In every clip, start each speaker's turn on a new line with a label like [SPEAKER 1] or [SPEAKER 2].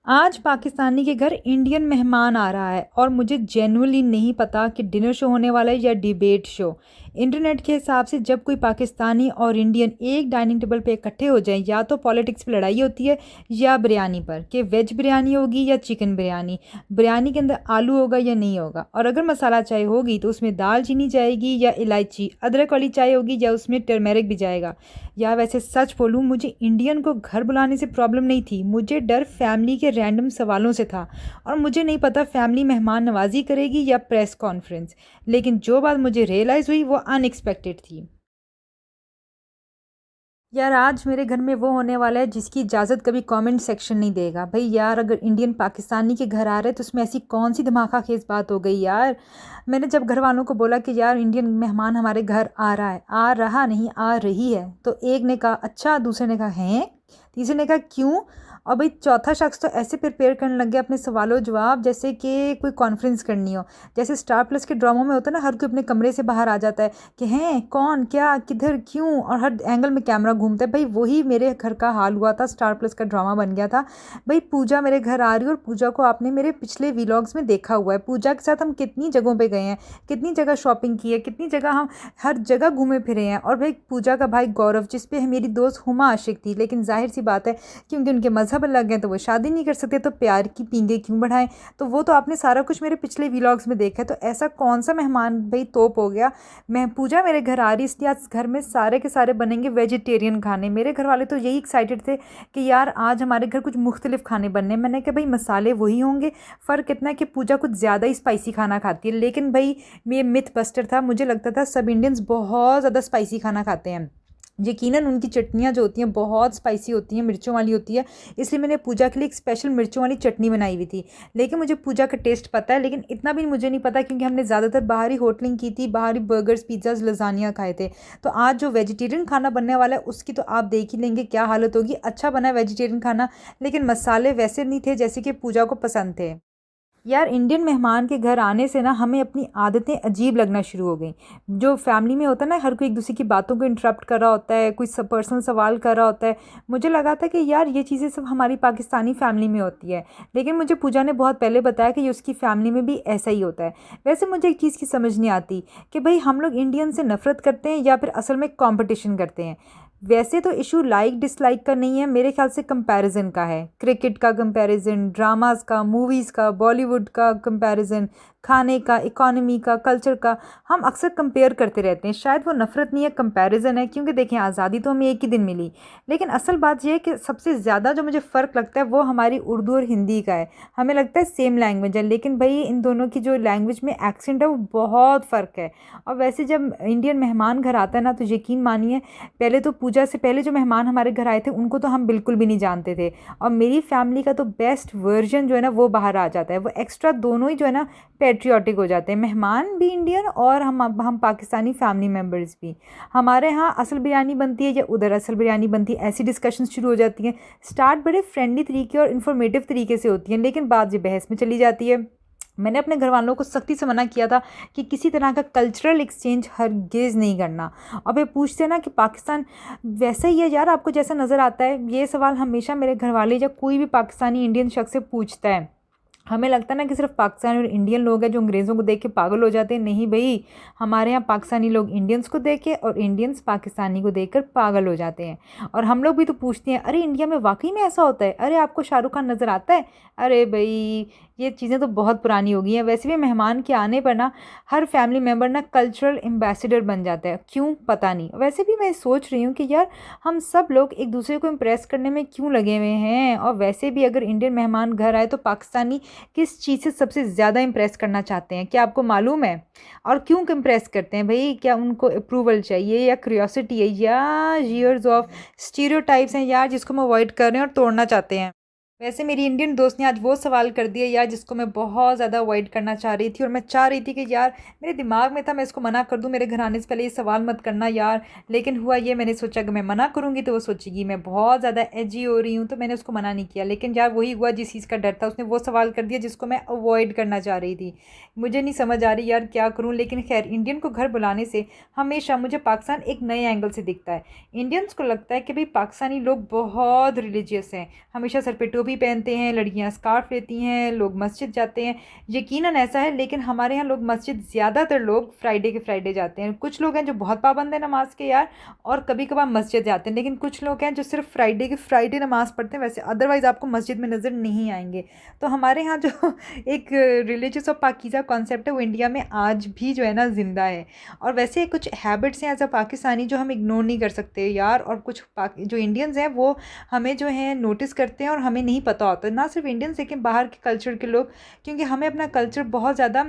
[SPEAKER 1] आज पाकिस्तानी के घर इंडियन मेहमान आ रहा है और मुझे जेन्युइनली नहीं पता कि डिनर शो होने वाला है या डिबेट शो। इंटरनेट के हिसाब से जब कोई पाकिस्तानी और इंडियन एक डाइनिंग टेबल पे इकट्ठे हो जाएं, या तो पॉलिटिक्स पे लड़ाई होती है या बिरयानी पर, कि वेज बिरयानी होगी या चिकन बिरयानी, बिरयानी के अंदर आलू होगा या नहीं होगा, और अगर मसाला चाय होगी तो उसमें दाल चीनी जाएगी या इलायची, अदरक वाली चाय होगी या उसमें टर्मेरिक भी जाएगा। या वैसे सच बोलूँ, मुझे इंडियन को घर बुलाने से प्रॉब्लम नहीं थी, मुझे डर फैमिली के रैंडम सवालों से था। और मुझे नहीं पता फैमिली मेहमान नवाजी करेगी या प्रेस कॉन्फ्रेंस, लेकिन जो बात मुझे रियलाइज़ हुई वो अनएक्सपेक्टेड थी। यार, आज मेरे घर में वो होने वाला है जिसकी इजाज़त कभी कमेंट सेक्शन नहीं देगा। भाई यार, अगर इंडियन पाकिस्तानी के घर आ रहे तो उसमें ऐसी कौन सी धमाका खेज बात हो गई यार। मैंने जब घर वालों को बोला कि यार इंडियन मेहमान हमारे घर आ रहा है, आ रहा नहीं आ रही है, तो एक ने कहा अच्छा, दूसरे ने कहा हैं, तीसरे ने कहा क्यों, और भाई चौथा शख्स तो ऐसे प्रिपेयर करने लग गया अपने सवालों जवाब जैसे कि कोई कॉन्फ्रेंस करनी हो। जैसे स्टार प्लस के ड्रामों में होता है ना, हर कोई अपने कमरे से बाहर आ जाता है कि हैं कौन, क्या, किधर, क्यों, और हर एंगल में कैमरा घूमता है। भाई वही मेरे घर का हाल हुआ था, स्टार प्लस का ड्रामा बन गया था। भाई पूजा मेरे घर आ रही है, और पूजा को आपने मेरे पिछले व्लॉग्स में देखा हुआ है। पूजा के साथ हम कितनी जगहों पे गए हैं, कितनी जगह शॉपिंग की है, कितनी जगह हम हर जगह घूमे फिरे हैं। और भाई पूजा का भाई गौरव, जिस पे मेरी दोस्त हुमा आशिक थी, लेकिन जाहिर सी बात है क्योंकि उनके मज़हब अलग हैं तो वो शादी नहीं कर सकते, तो प्यार की पींगे क्यों बढ़ाएं। तो वो तो आपने सारा कुछ मेरे पिछले व्लॉग्स में देखा है। तो ऐसा कौन सा मेहमान भाई तोप हो गया। मैं पूजा मेरे घर आ रही, इसलिए आज घर में सारे के सारे बनेंगे वेजिटेरियन खाने। मेरे घर वाले तो यही एक्साइटेड थे कि यार आज हमारे घर कुछ मुख्तलिफ खाने बनने। मैंने कहा भाई मसाले वही होंगे, फ़र्क इतना है कि पूजा कुछ ज़्यादा ही स्पाइसी खाना खाती है। लेकिन भाई ये मिथ बस्टर था, मुझे लगता था सब इंडियंस बहुत ज़्यादा स्पाइसी खाना खाते हैं। यकीनन उनकी चटनियाँ जो होती हैं बहुत स्पाइसी होती हैं, मिर्चों वाली होती है, इसलिए मैंने पूजा के लिए एक स्पेशल मिर्चों वाली चटनी बनाई हुई थी। लेकिन मुझे पूजा का टेस्ट पता है, लेकिन इतना भी मुझे नहीं पता क्योंकि हमने ज़्यादातर बाहरी होटलिंग की थी, बाहरी बर्गर्स, पिज़्ज़ाज़, लजानिया खाए थे। तो आज जो वेजिटेरियन खाना बनने वाला है उसकी तो आप देख ही लेंगे क्या हालत होगी। अच्छा बना है वेजिटेरियन खाना, लेकिन मसाले वैसे नहीं थे जैसे कि पूजा को पसंद थे। यार इंडियन मेहमान के घर आने से ना हमें अपनी आदतें अजीब लगना शुरू हो गई। जो फैमिली में होता है ना, हर कोई एक दूसरे की बातों को इंटरप्ट कर रहा होता है, कोई पर्सनल सवाल कर रहा होता है। मुझे लगा था कि यार ये चीज़ें सिर्फ हमारी पाकिस्तानी फैमिली में होती है, लेकिन मुझे पूजा ने बहुत पहले बताया कि ये उसकी फैमिली में भी ऐसा ही होता है। वैसे मुझे एक चीज़ की समझ नहीं आती कि भाई हम लोग इंडियन से नफ़रत करते हैं या फिर असल में कॉम्पिटिशन करते हैं। वैसे तो इशू लाइक डिसलाइक का नहीं है, मेरे ख्याल से कंपैरिजन का है। क्रिकेट का कंपैरिजन, ड्रामास का, मूवीज़ का, बॉलीवुड का कंपैरिजन, खाने का, इकोनॉमी का, कल्चर का, हम अक्सर कंपेयर करते रहते हैं। शायद वो नफ़रत नहीं है, कंपैरिजन है, क्योंकि देखें आज़ादी तो हमें एक ही दिन मिली। लेकिन असल बात यह है कि सबसे ज़्यादा जो मुझे फ़र्क लगता है वो हमारी उर्दू और हिंदी का है। हमें लगता है सेम लैंग्वेज है, लेकिन भाई इन दोनों की जो लैंग्वेज में एक्सेंट है वो बहुत फ़र्क है। और वैसे जब इंडियन मेहमान घर आता है ना, तो यकीन मानिए, पहले तो पूजा से पहले जो मेहमान हमारे घर आए थे उनको तो हम बिल्कुल भी नहीं जानते थे, और मेरी फैमिली का तो बेस्ट वर्जन जो है ना वो बाहर आ जाता है। वो एक्स्ट्रा दोनों ही जो है ना पेट्रियाटिक हो जाते हैं, मेहमान भी इंडियन और हम पाकिस्तानी फैमिली मेम्बर्स भी। हमारे यहाँ असल बिरयानी बनती है या उधर असल बिरयानी बनती है, ऐसी डिस्कशन शुरू हो जाती हैं। स्टार्ट बड़े फ्रेंडली तरीके और इन्फॉर्मेटिव तरीके से होती हैं, लेकिन बात ये बहस में चली जाती है। मैंने अपने घर वालों को सख्ती से मना किया था कि किसी तरह का कल्चरल एक्सचेंज हरगिज़ नहीं करना। और वे पूछते हैं ना कि पाकिस्तान वैसा ही है यार आपको जैसा नज़र आता है, ये सवाल हमेशा मेरे घर वाले या कोई भी पाकिस्तानी इंडियन शख्स से पूछता है। हमें लगता है ना कि सिर्फ पाकिस्तानी और इंडियन लोग हैं जो अंग्रेज़ों को देख के पागल हो जाते हैं। नहीं भाई, हमारे यहाँ पाकिस्तानी लोग इंडियंस को देख के और इंडियंस पाकिस्तानी को देखकर पागल हो जाते हैं। और हम लोग भी तो पूछते हैं, अरे इंडिया में वाकई में ऐसा होता है, अरे आपको शाहरुख खान नज़र आता है। अरे भाई, ये चीज़ें तो बहुत पुरानी हो गई हैं। वैसे भी मेहमान के आने पर ना हर फैमिली मेम्बर ना कल्चरल एम्बेसडर बन जाता है, क्यों पता नहीं। वैसे भी मैं सोच रही हूँ कि यार हम सब लोग एक दूसरे को इम्प्रेस करने में क्यों लगे हुए हैं। और वैसे भी अगर इंडियन मेहमान घर आए तो पाकिस्तानी किस चीज़ से सबसे ज़्यादा इम्प्रेस करना चाहते हैं, क्या आपको मालूम है? और क्यों इम्प्रेस करते हैं भाई? क्या उनको अप्रूवल चाहिए या क्यूरियोसिटी है या ईयर्स ऑफ स्टीरियोटाइप्स हैं यार, जिसको हम अवॉइड कर रहे हैं और तोड़ना चाहते हैं? वैसे मेरी इंडियन दोस्त ने आज वो सवाल कर दिया यार जिसको मैं बहुत ज़्यादा अवॉइड करना चाह रही थी, और मैं चाह रही थी कि यार मेरे दिमाग में था मैं इसको मना कर दूं, मेरे घर आने से पहले ये सवाल मत करना यार। लेकिन हुआ ये, मैंने सोचा कि मैं मना करूंगी तो वो सोचेगी मैं बहुत ज़्यादा एजी हो रही हूँ, तो मैंने उसको मना नहीं किया। लेकिन यार वही हुआ जिस चीज़ का डर था, उसने वो सवाल कर दिया जिसको मैं अवॉइड करना चाह रही थी। मुझे नहीं समझ आ रही यार क्या करूँ। लेकिन खैर, इंडियन को घर बुलाने से हमेशा मुझे पाकिस्तान एक नए एंगल से दिखता है। इंडियंस को लगता है कि भाई पाकिस्तानी लोग बहुत रिलीजियस हैं, हमेशा सर पे टोपी टोपी पहनते हैं, लड़कियां स्कार्फ लेती हैं, लोग मस्जिद जाते हैं। यकीनन ऐसा है, लेकिन हमारे यहाँ लोग मस्जिद ज़्यादातर लोग फ्राइडे के फ्राइडे जाते हैं। कुछ लोग हैं जो बहुत पाबंद हैं नमाज के यार, और कभी कभार मस्जिद जाते हैं, लेकिन कुछ लोग हैं जो सिर्फ फ्राइडे के फ्राइडे नमाज़ पढ़ते हैं, वैसे अदरवाइज़ आपको मस्जिद में नज़र नहीं आएंगे। तो हमारे यहाँ जो एक रिलीजियस और पाकीज़ा कॉन्सेप्ट है वो इंडिया में आज भी जो है ना ज़िंदा है। और वैसे कुछ हैबिट्स हैं एज अ पाकिस्तानी जो हम इग्नोर नहीं कर सकते यार, और कुछ जो इंडियंस हैं वो हमें जो है नोटिस करते हैं और हमें नहीं पता होता, ना सिर्फ इंडियंस लेकिन बाहर के कल्चर के लोग, क्योंकि हमें अपना कल्चर बहुत ज़्यादा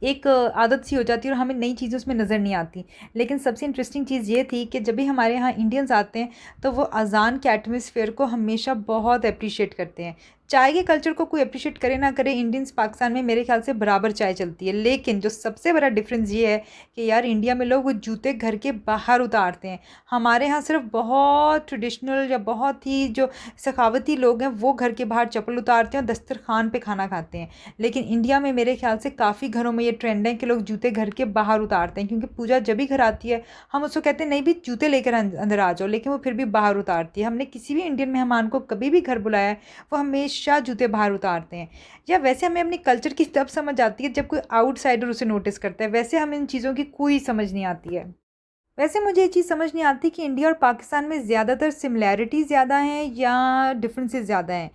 [SPEAKER 1] एक आदत सी हो जाती है और हमें नई चीज़ें उसमें नज़र नहीं आती। लेकिन सबसे इंटरेस्टिंग चीज़ ये थी कि जब भी हमारे यहाँ इंडियंस आते हैं तो वो अज़ान के एटमॉस्फेयर को हमेशा बहुत अप्रिशिएट करते हैं। चाय के कल्चर को कोई अप्रिशिएट करे ना करे, इंडियंस पाकिस्तान में मेरे ख्याल से बराबर चाय चलती है। लेकिन जो सबसे बड़ा डिफरेंस ये है कि यार इंडिया में लोग वो जूते घर के बाहर उतारते हैं, हमारे यहाँ सिर्फ बहुत ट्रेडिशनल या बहुत ही जो सखावती लोग हैं वो घर के बाहर चप्पल उतारते हैं और दस्तरखान पे खाना खाते हैं। लेकिन इंडिया में मेरे ख्याल से काफ़ी घरों में ये ट्रेंड है कि लोग जूते घर के बाहर उतारते हैं, क्योंकि पूजा जब भी घर आती है हम उसको कहते हैं नहीं भी जूते लेकर अंदर आ जाओ, लेकिन वो फिर भी बाहर उतारती है। हमने किसी भी इंडियन मेहमान को कभी भी घर बुलाया है वो हमेशा जूते बाहर उतारते हैं। या वैसे हमें अपनी कल्चर की तब समझ आती है जब कोई आउटसाइडर उसे नोटिस करता है, वैसे हमें इन चीज़ों की कोई समझ नहीं आती है। वैसे मुझे ये चीज़ समझ नहीं आती कि इंडिया और पाकिस्तान में ज़्यादातर सिमिलैरिटी ज़्यादा हैं या डिफरेंसेस ज़्यादा हैं,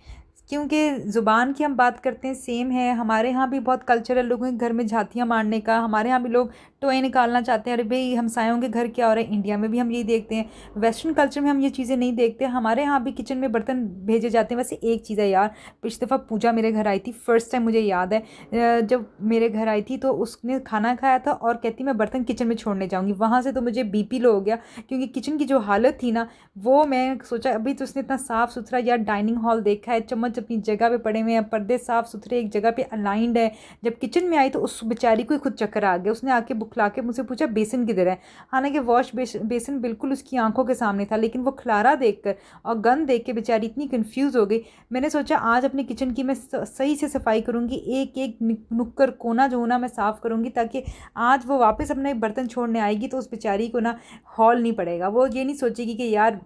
[SPEAKER 1] क्योंकि ज़ुबान की हम बात करते हैं सेम है। हमारे यहाँ भी बहुत कल्चर है लोगों के घर में झांतियाँ मारने का, हमारे यहाँ भी लोग टोए निकालना चाहते हैं, अरे भाई हमसायों के घर क्या हो रहा है। इंडिया में भी हम यही देखते हैं, वेस्टर्न कल्चर में हम ये चीज़ें नहीं देखते। हमारे यहाँ भी किचन में बर्तन भेजे जाते हैं। वैसे एक चीज़ है यार, पिछली दफ़ा पूजा मेरे घर आई थी, फर्स्ट टाइम मुझे याद है जब मेरे घर आई थी तो उसने खाना खाया था और कहती मैं बर्तन किचन में छोड़ने जाऊँगी। वहाँ से तो मुझे बीपी लो हो गया, क्योंकि किचन की जो हालत थी ना वो मैं सोचा अभी तो उसने इतना साफ़ सुथरा यार डाइनिंग हॉल देखा है, चम्मच अपनी जगह पे पड़े हुए हैं, पर्दे साफ़ सुथरे एक जगह पे अलाइंड है। जब किचन में आई तो उस बेचारी को ही खुद चक्कर आ गया, उसने आके बुखला के मुझसे पूछा बेसन किधर है। हालांकि वॉश बेसन बिल्कुल उसकी आंखों के सामने था, लेकिन वो खलारा देखकर और गंद देख के बेचारी इतनी कंफ्यूज हो गई। मैंने सोचा आज अपने किचन की मैं सही से सफाई करूँगी, एक एक नुक्कर कोना जो ना मैं साफ़ करूँगी, ताकि आज वो वापस अपने बर्तन छोड़ने आएगी तो उस बेचारी को ना हॉल नहीं पड़ेगा। वो ये नहीं सोचेगी कि यार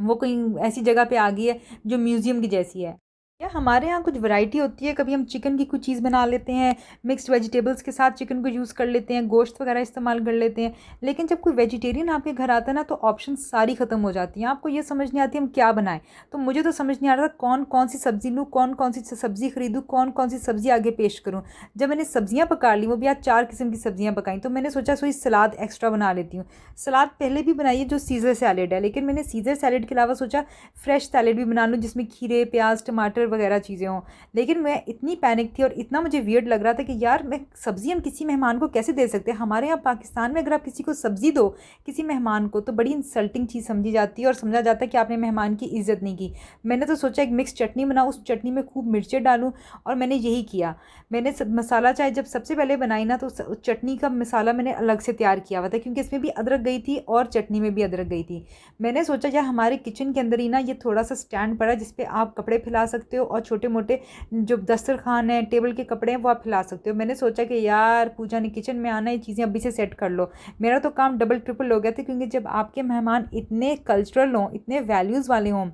[SPEAKER 1] वो कहीं ऐसी जगह पे आ गई है जो म्यूज़ियम की जैसी है। या हमारे यहाँ कुछ वैरायटी होती है, कभी हम चिकन की कुछ चीज़ बना लेते हैं, मिक्स्ड वेजिटेबल्स के साथ चिकन को यूज़ कर लेते हैं, गोश्त वगैरह इस्तेमाल कर लेते हैं। लेकिन जब कोई वेजिटेरियन आपके घर आता है ना तो ऑप्शन सारी ख़त्म हो जाती हैं, आपको ये समझ नहीं आती हम क्या बनाएं। तो मुझे तो समझ नहीं आ रहा था कौन कौन सी सब्ज़ी लूँ, कौन कौन सी सब्ज़ी खरीदूँ, कौन कौन सी सब्ज़ी आगे पेश करूँ। जब मैंने सब्ज़ियाँ पका ली, वो भी आज 4 किस्म की सब्ज़ियाँ पकाई, तो मैंने सोचा सोई सलाद एक्स्ट्रा बना लेती हूँ। सलाद पहले भी बनाई है जो सीज़र सैलेड है, लेकिन मैंने सीज़र सैलेड के अलावा सोचा फ्रेश सैलेड भी बना लूँ जिसमें खीरे प्याज टमाटर वगैरह चीज़ें हों। लेकिन मैं इतनी पैनिक थी और इतना मुझे वियर्ड लग रहा था कि यार मैं सब्ज़ी हम किसी मेहमान को कैसे दे सकते हैं। हमारे यहाँ पाकिस्तान में अगर आप किसी को सब्ज़ी दो किसी मेहमान को तो बड़ी इंसल्टिंग चीज़ समझी जाती है और समझा जाता है कि आपने मेहमान की इज़्ज़त नहीं की। मैंने तो सोचा एक मिक्स चटनी बनाऊँ, उस चटनी में खूब मिर्चें डालूँ, और मैंने यही किया। मैंने मसाला चाय जब सबसे पहले बनाई ना तो चटनी का मसाला मैंने अलग से तैयार किया हुआ था, क्योंकि इसमें भी अदरक गई थी और चटनी में भी अदरक गई थी। मैंने सोचा यार हमारे किचन के अंदर ही ना ये थोड़ा सा स्टैंड पड़ा जिस पे आप कपड़े फैला सकते हो और छोटे मोटे जो दस्तरखान है टेबल के कपड़े हैं वो आप फैला सकते हो। मैंने सोचा कि यार पूजा ने किचन में आना है, ये चीज़ें अभी से सेट कर लो। मेरा तो काम डबल ट्रिपल हो गया था, क्योंकि जब आपके मेहमान इतने कल्चरल हों, इतने वैल्यूज़ वाले हों,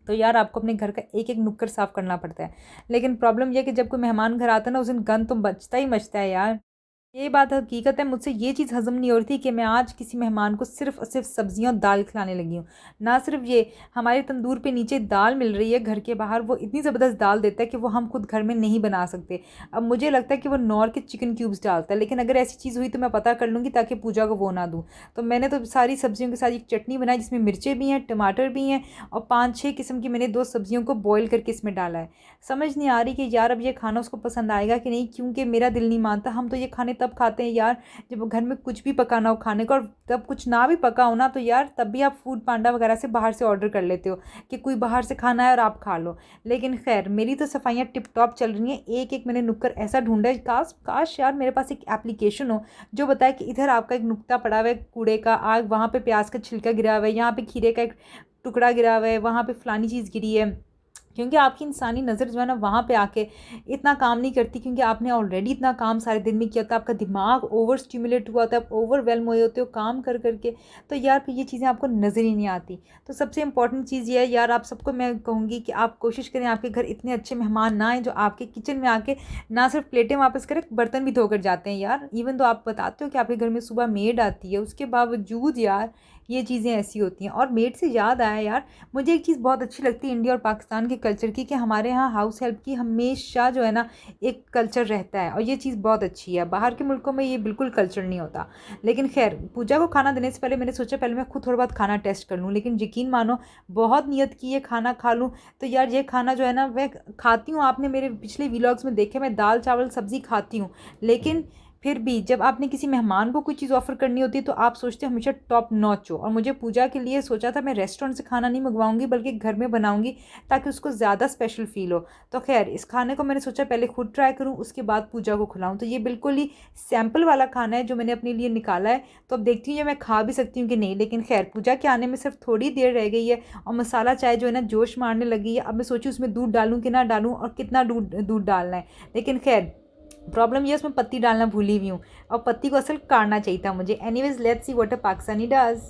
[SPEAKER 1] तो यार आपको अपने घर का एक एक नुक्कड़ साफ़ करना पड़ता है। लेकिन प्रॉब्लम यह है कि जब कोई मेहमान घर आता है ना उस दिन गंद तो बचता ही बचता है यार। ये बात हकीकत है, मुझसे ये चीज़ हज़म नहीं हो रही थी कि मैं आज किसी मेहमान को सिर्फ़ और सिर्फ सब्ज़ियाँ और दाल खिलाने लगी हूँ। ना सिर्फ ये, हमारे तंदूर पे नीचे दाल मिल रही है घर के बाहर, वो इतनी ज़बरदस्त दाल देता है कि वो हम खुद घर में नहीं बना सकते। अब मुझे लगता है कि वो नॉर के चिकन क्यूब्स डालता है, लेकिन अगर ऐसी चीज़ हुई तो मैं पता कर लूँगी ताकि पूजा को वो ना दूँ। तो मैंने तो सारी सब्ज़ियों के साथ एक चटनी बनाई जिसमें मिर्चें भी हैं, टमाटर भी हैं, और 5-6 किस्म की मैंने 2 सब्ज़ियों को बॉयल करके इसमें डाला है। समझ नहीं आ रही कि यार अब ये खाना उसको पसंद आएगा कि नहीं, क्योंकि मेरा दिल नहीं मानता। हम तो ये खाने तब खाते हैं यार जब घर में कुछ भी पकाना हो खाने का, और तब कुछ ना भी पका हो ना तो यार तब भी आप फूड पांडा वगैरह से बाहर से ऑर्डर कर लेते हो कि कोई बाहर से खाना है और आप खा लो। लेकिन खैर मेरी तो सफाइयाँ टिप टॉप चल रही हैं, एक एक मैंने नुक्कड़ ऐसा ढूंढा है, काश यार मेरे पास एक एप्लीकेशन हो जो बताए कि इधर आपका एक नुक्ता पड़ा हुआ है कूड़े का, आग वहाँ पे प्याज का छिलका गिरा हुआ है, यहाँ पे खीरे का एक टुकड़ा गिरा हुआ है, वहाँ पे फलानी चीज़ गिरी है, क्योंकि आपकी इंसानी नज़र जो है ना वहाँ पे आके इतना काम नहीं करती, क्योंकि आपने ऑलरेडी इतना काम सारे दिन में किया था, आपका दिमाग ओवर स्टिमुलेट हुआ था, आप ओवरवेलम हुए होते हो काम कर करके, तो यार फिर ये चीज़ें आपको नज़र ही नहीं आती। तो सबसे इंपॉर्टेंट चीज़ ये है यार, आप सबको मैं कहूँगी कि आप कोशिश करें आपके घर इतने अच्छे मेहमान ना आए जो आपके किचन में आके ना सिर्फ प्लेटें वापस करें, बर्तन भी धोकर जाते हैं यार। इवन तो आप बताते हो कि आपके घर में सुबह मेड आती है, उसके बावजूद यार ये चीज़ें ऐसी होती हैं। और मेड से याद आया यार, मुझे एक चीज़ बहुत अच्छी लगती है इंडिया और पाकिस्तान के कल्चर की, कि हमारे यहाँ हाउस हेल्प की हमेशा जो है ना एक कल्चर रहता है, और ये चीज़ बहुत अच्छी है। बाहर के मुल्कों में ये बिल्कुल कल्चर नहीं होता। लेकिन खैर, पूजा को खाना देने से पहले मैंने सोचा पहले मैं खुद थोड़ा बहुत खाना टेस्ट कर लूँ, लेकिन यकीन मानो बहुत नियत की ये खाना खा लूँ तो यार ये खाना जो है ना वह खाती हूँ। आपने मेरे पिछले व्लॉग्स में देखे मैं दाल चावल सब्ज़ी खाती हूँ, लेकिन फिर भी जब आपने किसी मेहमान को कोई चीज़ ऑफ़र करनी होती है तो आप सोचते हो हमेशा टॉप नॉच हो। और मुझे पूजा के लिए सोचा था मैं रेस्टोरेंट से खाना नहीं मंगवाऊंगी बल्कि घर में बनाऊंगी, ताकि उसको ज़्यादा स्पेशल फ़ील हो। तो खैर, इस खाने को मैंने सोचा पहले खुद ट्राई करूं, उसके बाद पूजा को खिलाऊं। तो ये बिल्कुल ही सैम्पल वाला खाना है जो मैंने अपने लिए निकाला है। तो अब देखती हूँ ये मैं खा भी सकती हूँ कि नहीं। लेकिन खैर, पूजा के आने में सिर्फ थोड़ी देर रह गई है और मसाला चाय जो है ना जोश मारने लगी है। अब मैं सोचूँ उसमें दूध डालूँ कि ना डालूँ और कितना दूध डालना है। लेकिन खैर, प्रॉब्लम ये है उसमें पत्ती डालना भूली हुई हूँ, और पत्ती को असल काटना चाहिए था मुझे। Anyways, let's see what a Pakistani does.